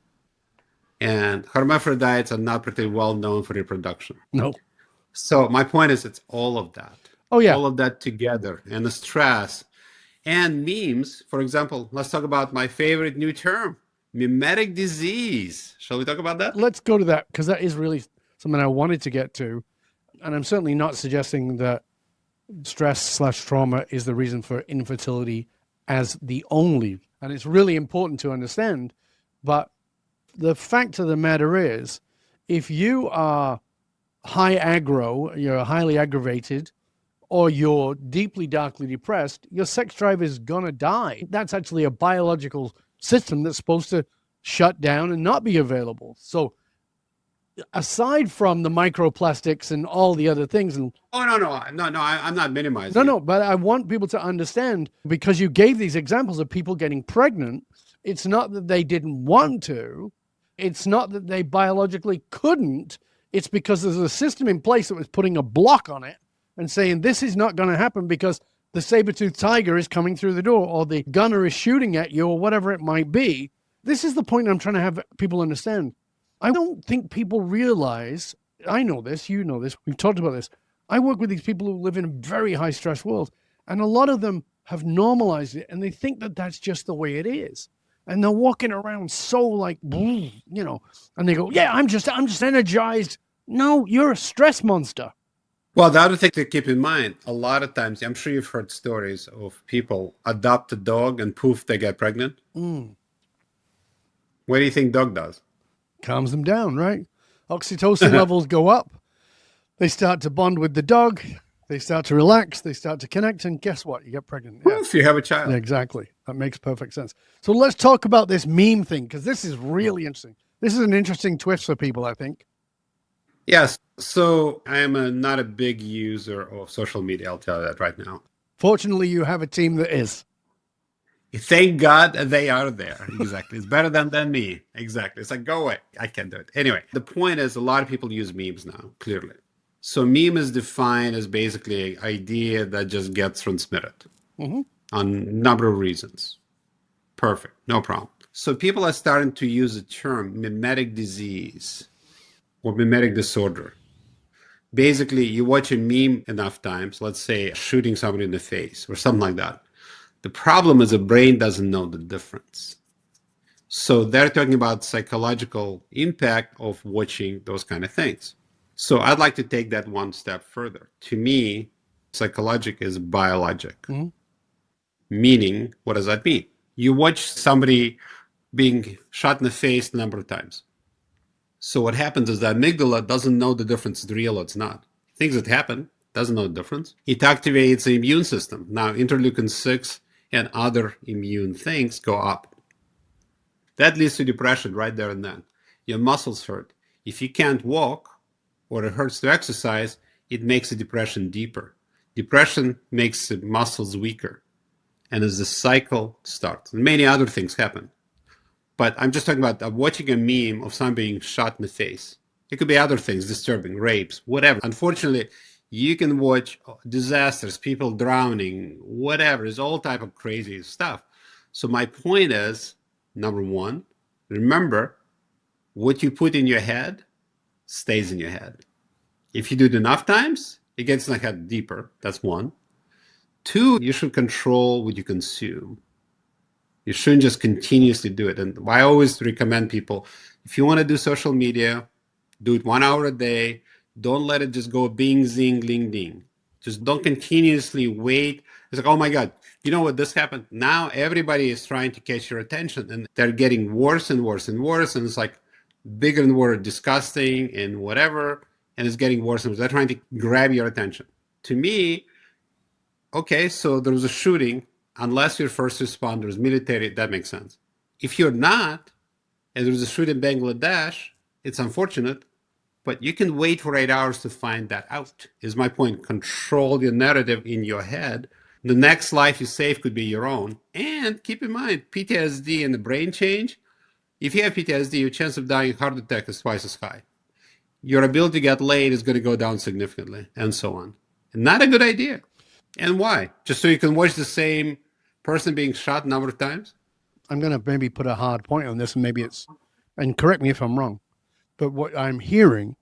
And hermaphrodites are not particularly well known for reproduction. No. So my point is, it's all of that. Oh, yeah. All of that together, and the stress and memes. For example, let's talk about my favorite new term, mimetic disease. Shall we talk about that? Let's go to that, because that is really something I wanted to get to. And I'm certainly not suggesting that stress/trauma is the reason for infertility as the only. And it's really important to understand. But the fact of the matter is, if you are high aggro, you're highly aggravated, or you're deeply, darkly depressed, your sex drive is going to die. That's actually a biological system that's supposed to shut down and not be available. So aside from the microplastics and all the other things, and I'm not minimizing. no, but I want people to understand, because you gave these examples of people getting pregnant. It's not that they didn't want to. It's not that they biologically couldn't. It's because there's a system in place that was putting a block on it and saying, this is not going to happen because the saber-toothed tiger is coming through the door, or the gunner is shooting at you, or whatever it might be. This is the point I'm trying to have people understand. I don't think people realize, I know this, you know this, we've talked about this. I work with these people who live in a very high stress world, and a lot of them have normalized it, and they think that that's just the way it is. And they're walking around so like, and they go, yeah, I'm just energized. No, you're a stress monster. Well, the other thing to keep in mind, a lot of times, I'm sure you've heard stories of people adopt a dog and poof, they get pregnant. Mm. What do you think dog does? Calms them down, right? Oxytocin levels go up. They start to bond with the dog. They start to relax. They start to connect. And guess what? You get pregnant. Yeah. If you have a child. Yeah, exactly. That makes perfect sense. So let's talk about this meme thing, because this is really interesting. This is an interesting twist for people, I think. Yes. So I am not a big user of social media. I'll tell you that right now. Fortunately, you have a team that is. Thank God they are there. Exactly. It's better than me. Exactly. It's like, go away. I can't do it. Anyway, the point is a lot of people use memes now, clearly. So meme is defined as basically an idea that just gets transmitted on a number of reasons. Perfect. No problem. So people are starting to use the term mimetic disease or mimetic disorder. Basically, you watch a meme enough times, let's say shooting somebody in the face or something like that. The problem is the brain doesn't know the difference. So they're talking about psychological impact of watching those kind of things. So I'd like to take that one step further. To me, psychologic is biologic. Meaning, what does that mean? You watch somebody being shot in the face a number of times. So what happens is that amygdala doesn't know the difference it's real or it's not. Things that happen, doesn't know the difference. It activates the immune system. Now, interleukin-6 and other immune things go up. That leads to depression right there and then. Your muscles hurt. If you can't walk or it hurts to exercise, it makes the depression deeper. Depression makes the muscles weaker. And as the cycle starts, and many other things happen. But I'm just talking about watching a meme of somebody being shot in the face. It could be other things, disturbing, rapes, whatever. Unfortunately, you can watch disasters, people drowning, whatever. There's all type of crazy stuff. So my point is, number one, remember, what you put in your head stays in your head. If you do it enough times, it gets in the head deeper. That's one. Two, you should control what you consume. You shouldn't just continuously do it. And I always recommend people, if you want to do social media, do it 1 hour a day. Don't let it just go bing, zing, ling, ding. Just don't continuously wait. It's like, oh my God, you know what, this happened. Now everybody is trying to catch your attention and they're getting worse and worse and worse. And it's like bigger and more disgusting and whatever. And it's getting worse and worse. They're trying to grab your attention. To me, okay, so there was a shooting. Unless you're first responders, military, that makes sense. If you're not, and there's a shooting in Bangladesh, it's unfortunate, but you can wait for 8 hours to find that out, is my point. Control your narrative in your head. The next life you save could be your own. And keep in mind, PTSD and the brain change, if you have PTSD, your chance of dying of heart attack is twice as high. Your ability to get laid is going to go down significantly, and so on. Not a good idea. And why? Just so you can watch the same person being shot a number of times? I'm going to maybe put a hard point on this, and maybe and correct me if I'm wrong, but what I'm hearing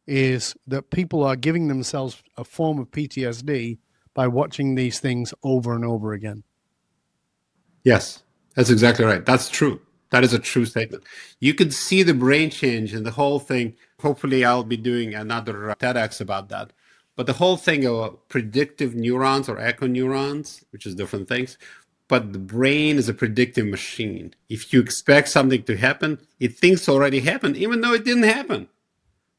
is that people are giving themselves a form of PTSD by watching these things over and over again. Yes, that's exactly right. That's true. That is a true statement. You can see the brain change and the whole thing. Hopefully, I'll be doing another TEDx about that. But the whole thing of predictive neurons or echo neurons, which is different things, but the brain is a predictive machine. If you expect something to happen, it thinks already happened, even though it didn't happen.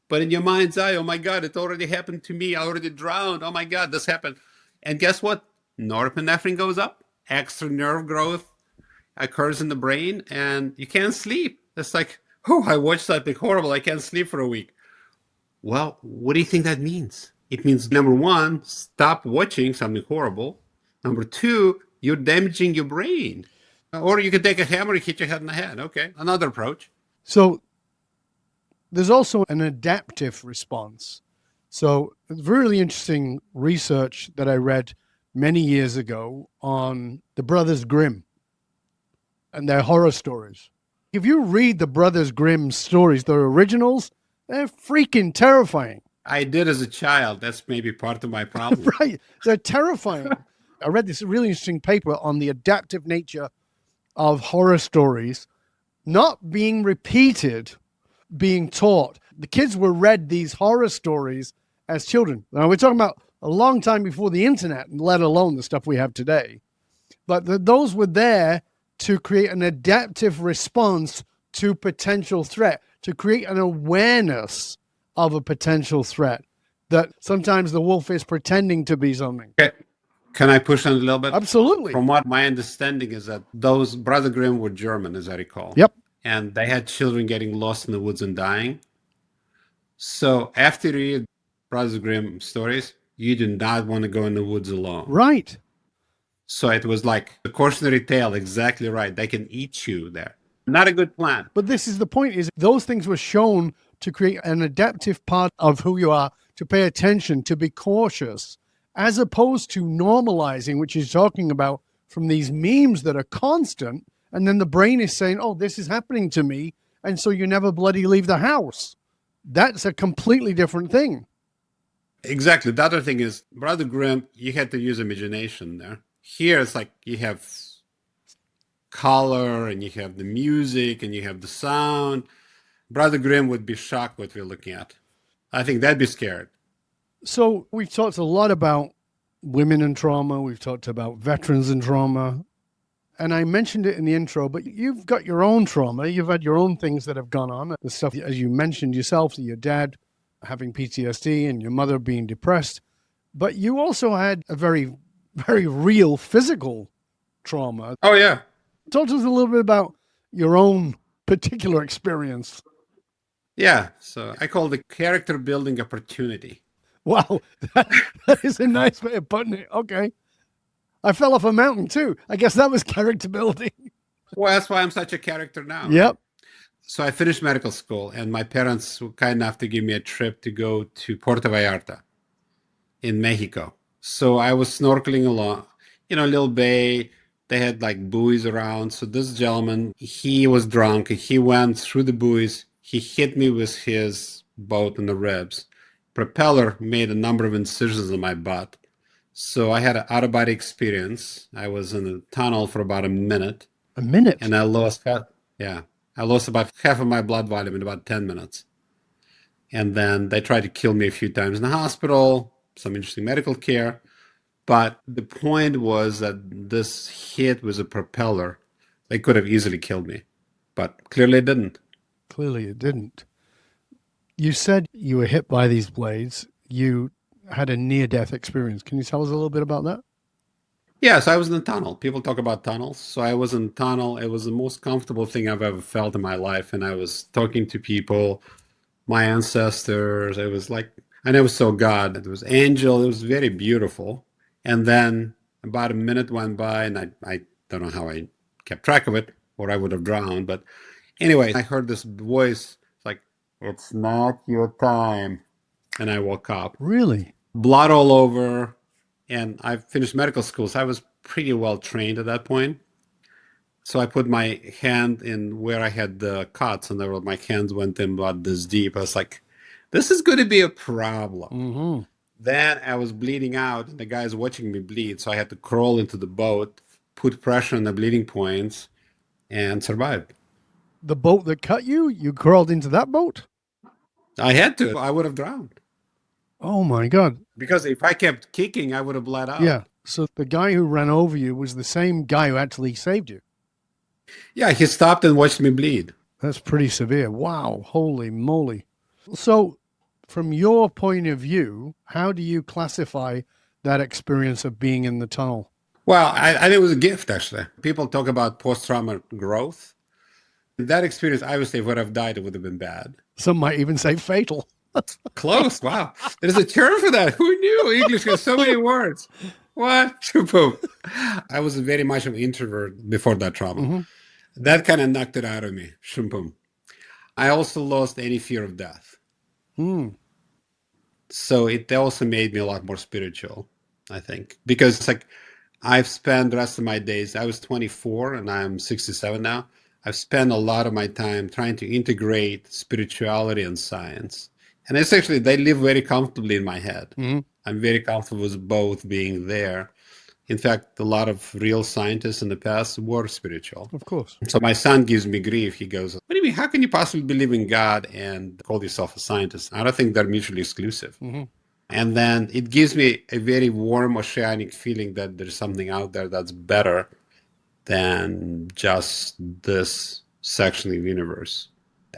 But in your mind's eye, oh my God, it already happened to me. I already drowned. Oh my God, this happened. And guess what? Norepinephrine goes up, extra nerve growth occurs in the brain, and you can't sleep. It's like, oh, I watched something horrible. I can't sleep for a week. Well, what do you think that means? It means, number one, stop watching something horrible. Number two, you're damaging your brain. Or you can take a hammer and hit your head in the head. Okay, another approach. So there's also an adaptive response. So it's really interesting research that I read many years ago on the Brothers Grimm and their horror stories. If you read the Brothers Grimm stories, the originals, they're freaking terrifying. I did as a child. That's maybe part of my problem. Right. They're terrifying. I read this really interesting paper on the adaptive nature of horror stories not being repeated, being taught. The kids were read these horror stories as children. Now, we're talking about a long time before the internet, let alone the stuff we have today. But those were there to create an adaptive response to potential threat, to create an awareness of a potential threat, that sometimes the wolf is pretending to be something. Okay. Can I push on a little bit? Absolutely. From what my understanding is that those Brother Grimm were German, as I recall. Yep. And they had children getting lost in the woods and dying. So after you read Brother Grimm stories, you do not want to go in the woods alone. Right. So it was like a cautionary tale, exactly right. They can eat you there. Not a good plan. But this is the point, is those things were shown to create an adaptive part of who you are, to pay attention, to be cautious, as opposed to normalizing, which is talking about from these memes that are constant. And then the brain is saying, oh, this is happening to me. And so you never bloody leave the house. That's a completely different thing. Exactly. The other thing is, Brother Grimm, you had to use imagination there. Here, it's like you have color and you have the music and you have the sound. Brother Grimm would be shocked what we're looking at. I think they'd be scared. So we've talked a lot about women in trauma. We've talked about veterans in trauma. And I mentioned it in the intro, but you've got your own trauma. You've had your own things that have gone on. The stuff, as you mentioned yourself, your dad having PTSD and your mother being depressed. But you also had a very, very real physical trauma. Oh, yeah. Talk to us a little bit about your own particular experience. Yeah. So I call it character building opportunity. Wow. That is a nice way of putting it. Okay. I fell off a mountain too. I guess that was character building. Well, that's why I'm such a character now. Yep. So I finished medical school, and my parents were kind enough to give me a trip to go to Puerto Vallarta in Mexico. So I was snorkeling along, a little bay. They had like buoys around. So this gentleman, he was drunk. He went through the buoys. He hit me with his boat in the ribs. Propeller made a number of incisions in my butt. So I had an out-of-body experience. I was in a tunnel for about a minute. A minute? And I lost about half of my blood volume in about 10 minutes. And then they tried to kill me a few times in the hospital, some interesting medical care. But the point was that this hit was a propeller. They could have easily killed me, but clearly it didn't. Clearly it didn't. You said you were hit by these blades. You had a near-death experience. Can you tell us a little bit about that? Yes, I was in a tunnel. People talk about tunnels. So I was in a tunnel. It was the most comfortable thing I've ever felt in my life. And I was talking to people, my ancestors. It was like, I never saw God. It was angel. It was very beautiful. And then about a minute went by, and I don't know how I kept track of it, or I would have drowned. But anyway, I heard this voice, like, it's not your time. And I woke up. Really? Blood all over. And I finished medical school, so I was pretty well trained at that point. So I put my hand in where I had the cuts, and my hands went in about this deep. I was like, this is going to be a problem. Mm-hmm. Then I was bleeding out, and the guy's watching me bleed. So I had to crawl into the boat, put pressure on the bleeding points, and survived. The boat that cut you? You crawled into that boat? I had to. I would have drowned. Oh my God. Because if I kept kicking, I would have bled out. Yeah. So the guy who ran over you was the same guy who actually saved you. Yeah, he stopped and watched me bleed. That's pretty severe. Wow. Holy moly. So from your point of view, how do you classify that experience of being in the tunnel? Well, I think it was a gift, actually. People talk about post-trauma growth. That experience, obviously, if I would have died, it would have been bad. Some might even say fatal. Close. Wow. There's a term for that. Who knew? English has so many words. What? I was very much an introvert before that trauma. Mm-hmm. That kind of knocked it out of me. Shumpum. I also lost any fear of death. Mm. So it also made me a lot more spiritual, I think. Because it's like I've spent the rest of my days, I was 24 and I'm 67 now. I've spent a lot of my time trying to integrate spirituality and science. And essentially, they live very comfortably in my head. Hmm. I'm very comfortable with both being there. In fact, a lot of real scientists in the past were spiritual. Of course. So my son gives me grief. He goes, "What do you mean? How can you possibly believe in God and call yourself a scientist?" I don't think they're mutually exclusive. Hmm. And then it gives me a very warm, oceanic feeling that there's something out there that's better than just this section of the universe.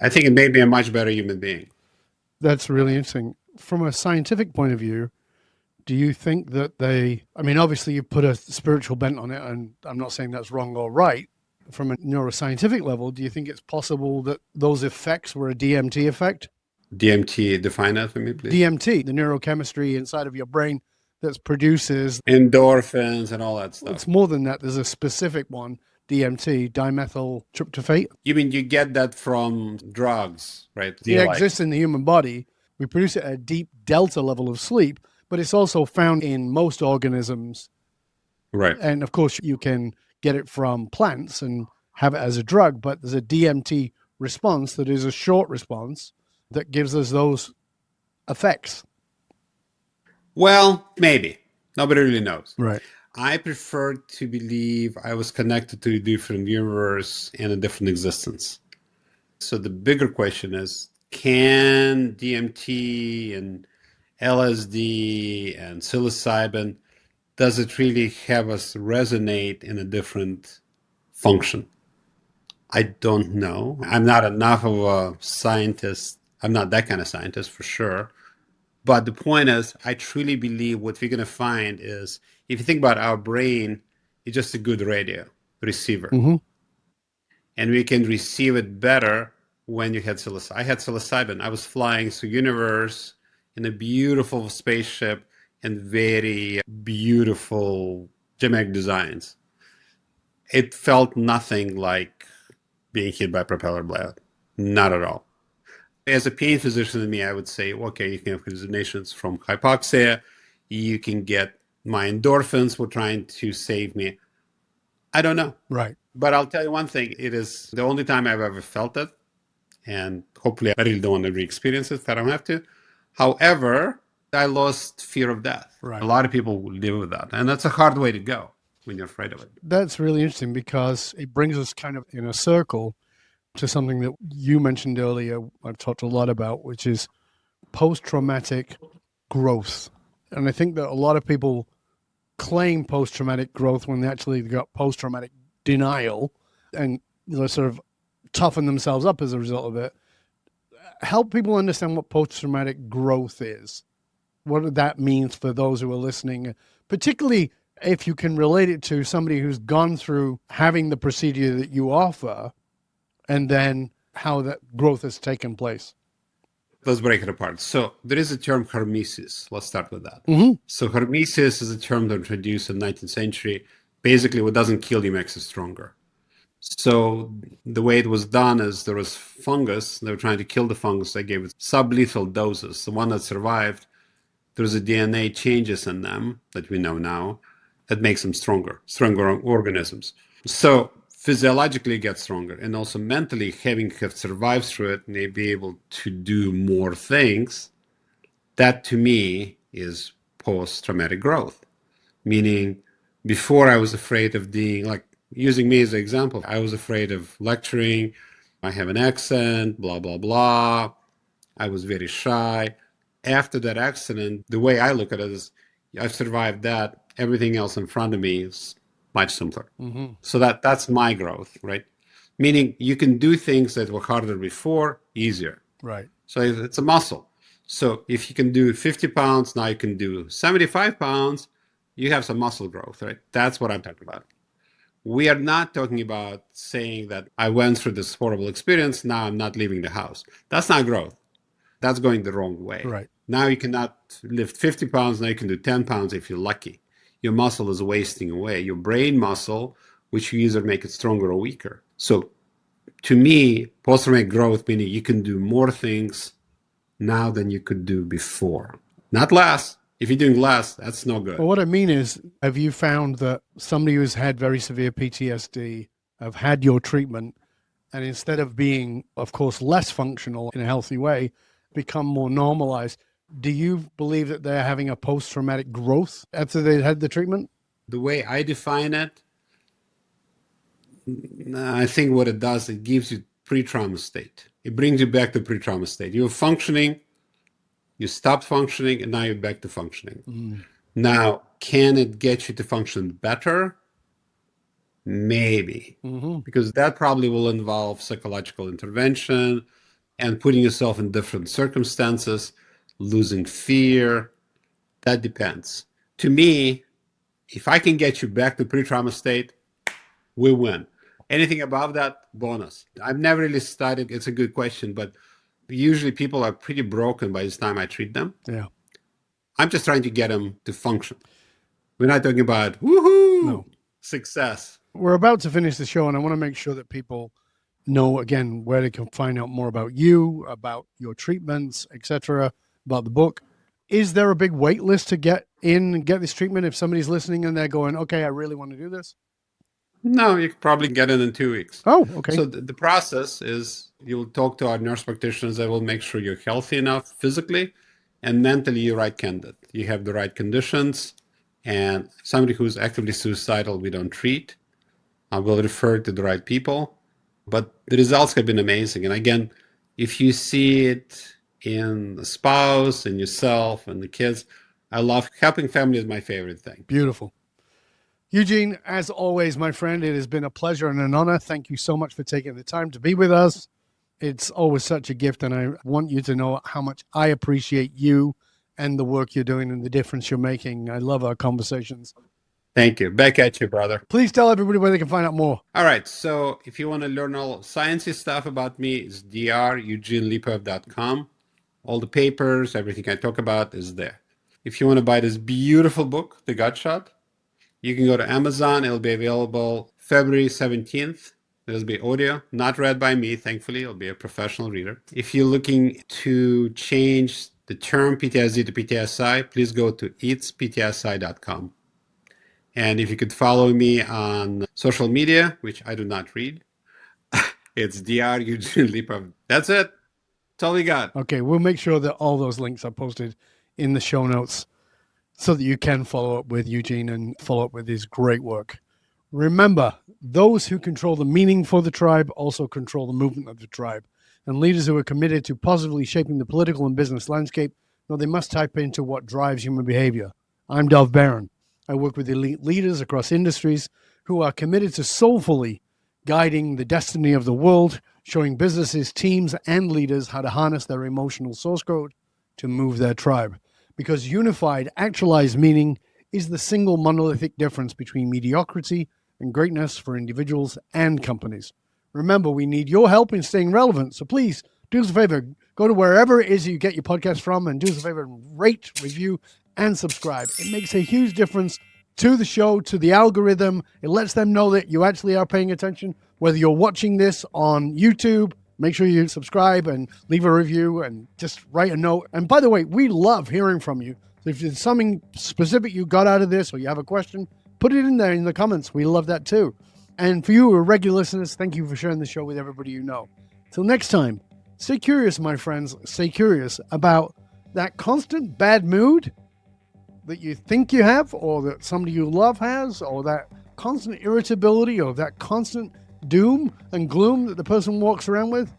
I think it made me a much better human being. That's really interesting. From a scientific point of view, do you think that I mean, obviously you put a spiritual bent on it, and I'm not saying that's wrong or right. From a neuroscientific level, do you think it's possible that those effects were a DMT effect? DMT, define that for me, please. DMT, the neurochemistry inside of your brain that produces Endorphins and all that stuff. It's more than that. There's a specific one, DMT, dimethyltryptophan. You mean you get that from drugs, right? It exists in the human body. We produce it at a deep delta level of sleep, but it's also found in most organisms. Right. And of course, you can get it from plants and have it as a drug, but there's a DMT response that is a short response that gives us those effects. Well, maybe. Nobody really knows. Right. I prefer to believe I was connected to a different universe and a different existence. So the bigger question is, can DMT and LSD and psilocybin, does it really have us resonate in a different function? I don't know. I'm not enough of a scientist. I'm not that kind of scientist for sure. But the point is, I truly believe what we're going to find is, if you think about our brain, it's just a good radio receiver. Mm-hmm. And we can receive it better when you had psilocybin. I had psilocybin. I was flying through the universe in a beautiful spaceship and very beautiful geometric designs. It felt nothing like being hit by a propeller blade. Not at all. As a pain physician in me, I would say, okay, you can have hallucinations from hypoxia. You can get my endorphins were trying to save me. I don't know. Right. But I'll tell you one thing. It is the only time I've ever felt it. And hopefully I really don't want to re-experience it if I don't have to. However, I lost fear of death. Right. A lot of people live with that. And that's a hard way to go when you're afraid of it. That's really interesting because it brings us kind of in a circle to something that you mentioned earlier, I've talked a lot about, which is post-traumatic growth. And I think that a lot of people claim post-traumatic growth when they actually got post-traumatic denial and sort of toughen themselves up as a result of it. Help people understand what post-traumatic growth is, what that means for those who are listening, particularly if you can relate it to somebody who's gone through having the procedure that you offer, and then how that growth has taken place. Let's break it apart. So there is a term hormesis. Let's start with that. Mm-hmm. So hormesis is a term that was introduced in the 19th century. Basically, what doesn't kill you makes you stronger. So the way it was done is there was fungus. They were trying to kill the fungus. They gave it sublethal doses. The one that survived, there's a DNA changes in them that we know now that makes them stronger organisms. So physiologically get stronger, and also mentally, having have survived through it, may be able to do more things. That to me is post-traumatic growth. Meaning, before I was afraid of being, like, using me as an example, I was afraid of lecturing. I have an accent, blah, blah, blah. I was very shy. After that accident, the way I look at it is, I've survived that. Everything else in front of me is much simpler. Mm-hmm. So that's my growth, right? Meaning you can do things that were harder before, easier. Right. So it's a muscle. So if you can do 50 pounds, now you can do 75 pounds, you have some muscle growth, right? That's what I'm talking about. We are not talking about saying that I went through this horrible experience, now I'm not leaving the house. That's not growth. That's going the wrong way. Right. Now you cannot lift 50 pounds, now you can do 10 pounds if you're lucky. Your muscle is wasting away. Your brain muscle, which you either make it stronger or weaker. So to me, post-traumatic growth, meaning you can do more things now than you could do before. Not less. If you're doing less, that's no good. Well, what I mean is, have you found that somebody who's had very severe PTSD, have had your treatment, And instead of being, of course, less functional in a healthy way, become more normalized. Do you believe that they're having a post-traumatic growth after they had the treatment? The way I define it, I think what it does, it gives you pre-trauma state. It brings you back to pre-trauma state. You're functioning, you stopped functioning, and now you're back to functioning. Now, can it get you to function better? Maybe, because that probably will involve psychological intervention and putting yourself in different circumstances, losing fear. That depends. To me, if I can get you back to pre-trauma state, we win. Anything above that, bonus. I've never really studied. It's a good question, but usually people are pretty broken by the time I treat them. Yeah. I'm just trying to get them to function. We're not talking about woohoo, success. We're about to finish the show, and I want to make sure that people know, again, where they can find out more about you, about your treatments, etc., about the book. Is there a big wait list to get in and get this treatment if somebody's listening and they're going, okay, I really want to do this? No, you can probably get it in 2 weeks. Oh, okay. So the process is you'll talk to our nurse practitioners that will make sure you're healthy enough physically and mentally you're right candidate. You have the right conditions, and somebody who's actively suicidal, we don't treat. I will refer to the right people. But the results have been amazing. And again, if you see it in the spouse and yourself and the kids, I love helping family is my favorite thing. Beautiful. Eugene, as always, my friend, it has been a pleasure and an honor. Thank you so much for taking the time to be with us. It's always such a gift, and I want you to know how much I appreciate you and the work you're doing and the difference you're making. I love our conversations. Thank you. Back at you, brother. Please tell everybody where they can find out more. All right. So if you want to learn all sciencey stuff about me, it's dreugenelipov.com. All the papers, everything I talk about is there. If you want to buy this beautiful book, The Gut Shot, you can go to Amazon. It'll be available February 17th. It'll be audio, not read by me, thankfully. It'll be a professional reader. If you're looking to change the term PTSD to PTSI, please go to eatsptsi.com. And if you could follow me on social media, which I do not read, it's Dr. Eugene Lipov. That's it. That's all we got. Okay, we'll make sure that all those links are posted in the show notes so that you can follow up with Eugene and follow up with his great work. Remember, those who control the meaning for the tribe also control the movement of the tribe. And leaders who are committed to positively shaping the political and business landscape know they must tap into what drives human behavior. I'm Dov Baron. I work with elite leaders across industries who are committed to soulfully guiding the destiny of the world, showing businesses, teams, and leaders how to harness their emotional source code to move their tribe. Because unified, actualized meaning is the single monolithic difference between mediocrity and greatness for individuals and companies. Remember, we need your help in staying relevant. So please do us a favor, go to wherever it is you get your podcast from and do us a favor, rate, review, and subscribe. It makes a huge difference to the show, to the algorithm. It lets them know that you actually are paying attention. Whether you're watching this on YouTube, make sure you subscribe and leave a review and just write a note. And by the way, we love hearing from you. So if there's something specific you got out of this or you have a question, put it in there in the comments. We love that too. And for you who are regular listeners, thank you for sharing the show with everybody you know. Till next time, stay curious, my friends. Stay curious about that constant bad mood that you think you have, or that somebody you love has, or that constant irritability, or that constant doom and gloom that the person walks around with.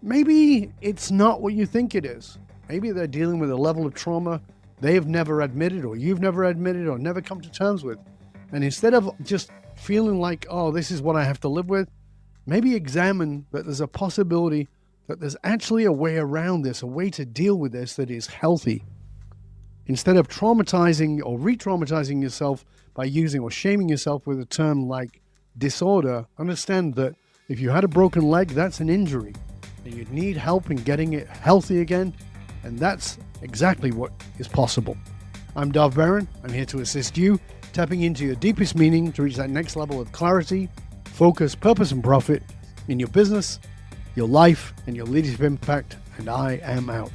Maybe it's not what you think it is. Maybe they're dealing with a level of trauma they have never admitted, or you've never admitted, or never come to terms with. And instead of just feeling like, oh, this is what I have to live with, maybe examine that there's a possibility that there's actually a way around this, a way to deal with this that is healthy. Instead of traumatizing or re-traumatizing yourself by using or shaming yourself with a term like disorder, understand that if you had a broken leg, that's an injury, and you need help in getting it healthy again, and that's exactly what is possible. I'm Dov Baron. I'm here to assist you, tapping into your deepest meaning to reach that next level of clarity, focus, purpose, and profit in your business, your life, and your leadership impact, and I am out.